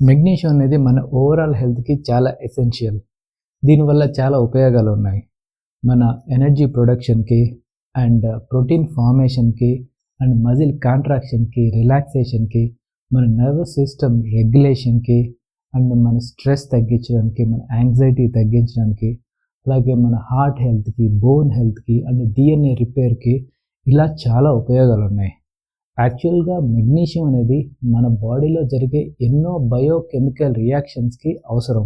Magnesium అనేది మన overall హెల్త్‌కి చాలా ఎసెన్షియల్. దీనివల్ల చాలా ఉపయోగాలు ఉన్నాయి. మన ఎనర్జీ ప్రొడక్షన్‌కి అండ్ ప్రోటీన్ ఫార్మేషన్‌కి అండ్ మజిల్ కాంట్రాక్షన్‌కి, రిలాక్సేషన్‌కి, మన నర్వస్ సిస్టమ్ రెగ్యులేషన్‌కి అండ్ మన స్ట్రెస్ తగ్గించడానికి, మన యాంగ్జైటీ తగ్గించడానికి, అలాగే మన హార్ట్ హెల్త్‌కి, బోన్ హెల్త్‌కి అండ్ డీఎన్ఏ రిపేర్‌కి ఇలా చాలా ఉపయోగాలు ఉన్నాయి. యాక్చువల్‌గా మెగ్నీషియం అనేది మన బాడీలో జరిగే ఎన్నో బయోకెమికల్ రియాక్షన్స్‌కి అవసరం.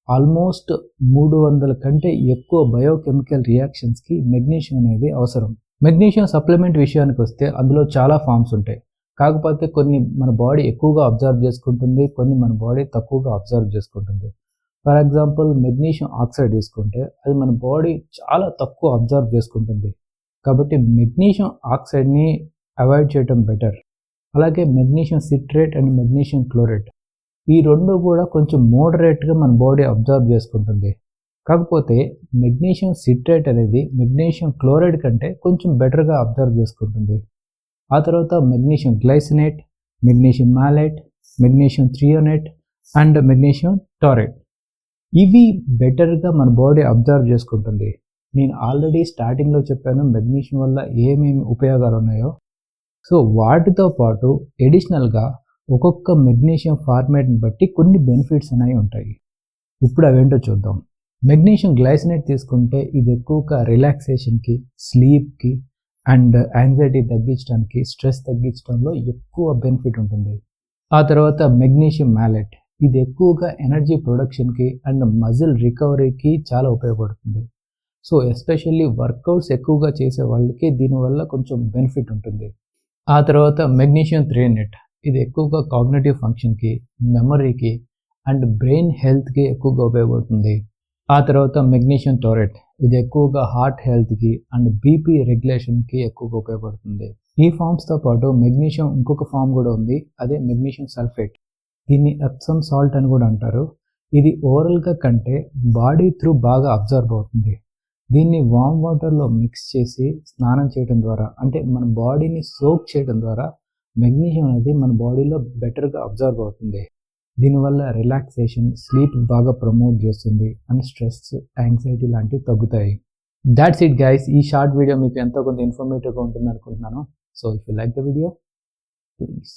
ఆల్మోస్ట్ 300 కంటే ఎక్కువ బయోకెమికల్ రియాక్షన్స్‌కి మెగ్నీషియం అనేది అవసరం. మెగ్నీషియం సప్లిమెంట్ విషయానికొస్తే అందులో చాలా ఫార్మ్స్ ఉంటాయి. కాకపోతే కొన్ని మన బాడీ ఎక్కువగా అబ్జర్వ్ చేసుకుంటుంది. కొన్ని మన బాడీ తక్కువగా అబ్జర్వ్ చేసుకుంటుంది. ఫర్ ఎగ్జాంపుల్ మెగ్నీషియం ఆక్సైడ్ తీసుకుంటే అది మన బాడీ చాలా తక్కువ అబ్జర్వ్ చేసుకుంటుంది. కాబట్టి మెగ్నీషియం ఆక్సైడ్‌ని అవాయిడ్ చేయటం బెటర్. అలాగే magnesium citrate and magnesium chloride ఈ 2 కూడా కొంచెం మోడరేట్‌గా మన బాడీ అబ్జర్వ్ చేసుకుంటుంది. కాకపోతే మెగ్నీషియం సిట్రేట్ అనేది మెగ్నీషియం క్లోరైడ్ కంటే కొంచెం బెటర్‌గా అబ్జర్వ్ చేసుకుంటుంది. ఆ తర్వాత magnesium glycinate, magnesium malate, magnesium threonate and magnesium taurate ఇవి బెటర్‌గా మన బాడీ అబ్జర్వ్ చేసుకుంటుంది. నేను ఆల్రెడీ స్టార్టింగ్‌లో చెప్పాను మెగ్నీషియం వల్ల ఏమేమి ఉపయోగాలు ఉన్నాయో. సో వాటితో పాటు ఎడిషనల్‌గా ఒక్కొక్క మెగ్నీషియం ఫార్మాట్‌ని బట్టి కొన్ని బెనిఫిట్స్ అనేవి ఉంటాయి. ఇప్పుడు అవేంటో చూద్దాం. మెగ్నీషియం గ్లైసినేట్ తీసుకుంటే ఇది ఎక్కువగా రిలాక్సేషన్‌కి, స్లీప్‌కి అండ్ యాంగ్జైటీ తగ్గించడానికి, స్ట్రెస్ తగ్గించడంలో ఎక్కువ బెనిఫిట్ ఉంటుంది. ఆ తర్వాత మెగ్నీషియం మాలేట్ ఇది ఎక్కువగా ఎనర్జీ ప్రొడక్షన్‌కి అండ్ మజిల్ రికవరీకి చాలా ఉపయోగపడుతుంది. సో ఎస్పెషల్లీ వర్కౌట్స్ ఎక్కువగా చేసే వాళ్ళకి దీనివల్ల కొంచెం బెనిఫిట్ ఉంటుంది. ఆ తర్వాత మెగ్నీషియం థ్రియోనేట్ ఇది ఎక్కువగా కాగ్నిటివ్ ఫంక్షన్‌కి, మెమరీకి అండ్ బ్రెయిన్ హెల్త్‌కి ఎక్కువగా ఉపయోగపడుతుంది. ఆ తర్వాత మెగ్నీషియం టారేట్ ఇది ఎక్కువగా హార్ట్ హెల్త్‌కి అండ్ బీపీ రెగ్యులేషన్‌కి ఎక్కువగా ఉపయోగపడుతుంది. ఈ ఫార్మ్స్‌తో పాటు మెగ్నీషియం ఇంకొక ఫార్మ్ కూడా ఉంది. అదే మెగ్నీషియం సల్ఫేట్. దీన్ని ఎప్సమ్ సాల్ట్ అని కూడా అంటారు. ఇది ఓరల్‌గా కంటే బాడీ త్రూ బాగా అబ్జర్వ్ అవుతుంది. దీన్ని వార్మ్ వాటర్‌లో మిక్స్ చేసి స్నానం చేయడం ద్వారా అంటే మన బాడీని సోక్ చేయడం ద్వారా మెగ్నీషియం అనేది మన బాడీలో బెటర్‌గా అబ్జర్వ్ అవుతుంది. దీనివల్ల రిలాక్సేషన్, స్లీప్ బాగా ప్రమోట్ చేస్తుంది అండ్ స్ట్రెస్, యాంగ్జైటీ లాంటివి తగ్గుతాయి. That's it guys. ఈ షార్ట్ వీడియో మీకు ఎంతో కొంత ఇన్ఫర్మేటివ్‌గా ఉంటుందనుకుంటున్నాను. So if you like the video please